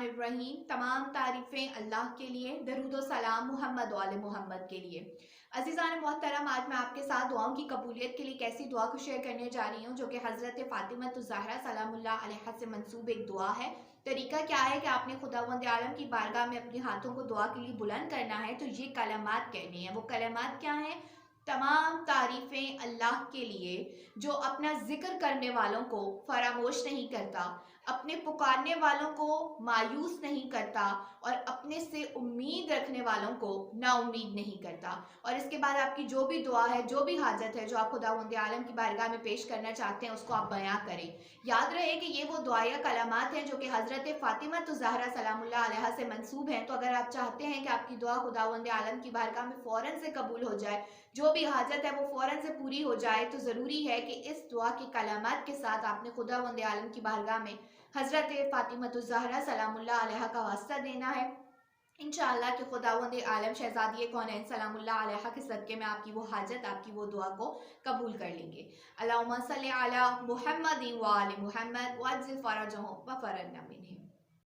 बिस्मिल्लाहिर्रहमानिर्रहीम। तमाम तारीफ़ें अल्लाह के लिए, दरूद व सलाम मोहम्मद वाले मोहम्मद के लिए। अज़ीज़ान मोहतरम, आज मैं आपके साथ दुआओं की कबूलियत के लिए एक ऐसी दुआ को शेयर करने जा रही हूँ जो कि हज़रत फ़ातिमा ज़हरा सलामुल्लाह अलैहा से मंसूब एक दुआ है। तरीका क्या है कि आपने खुदावंद आलम की बारगाह में अपने हाथों को दुआ के लिए बुलंद करना है। तो ये कलमात कहने हैं। वो कलमात क्या हैं? तमाम तारीफ़ें अल्लाह के लिए जो अपना ज़िक्र करने वालों को फरामोश नहीं करता, अपने पुकारने वालों को मायूस नहीं करता और अपने से उम्मीद रखने वालों को नाउम्मीद नहीं करता। और इसके बाद आपकी जो भी दुआ है, जो भी हाजत है, जो आप खुदावंद आलम की बारगाह में पेश करना चाहते हैं, उसको आप बयां करें। याद रहे कि ये वो दुआया कलामात हैं जो कि हज़रत फ़ातिमा ज़हरा सलामुल्लाह अलैहा से मंसूब हैं। तो अगर आप चाहते हैं कि आपकी दुआ खुदावंद आलम की बारगाह में फ़ौरन से कबूल हो जाए, जो भी हाजत है वो फ़ौरन से पूरी हो जाए, तो ज़रूरी है कि इस दुआ के कलामात के साथ आपने खुदावंद आलम की बारगाह में हज़रत फ़ातिमा ज़हरा सलामुल्लाह अलैहा का वास्ता देना है। इंशाअल्लाह कि खुदावंद आलम शहज़ादी कौनैन सलामुल्लाह अलैहा के सदक़े में आपकी वो हाजत, आपकी वो दुआ को कबूल कर लेंगे। अल्लाहुम्मा सल्लि अला मुहम्मदिन व आलि मुहम्मद वअज्जिल फ़रजहुम व फ़रजना मिन्हुम।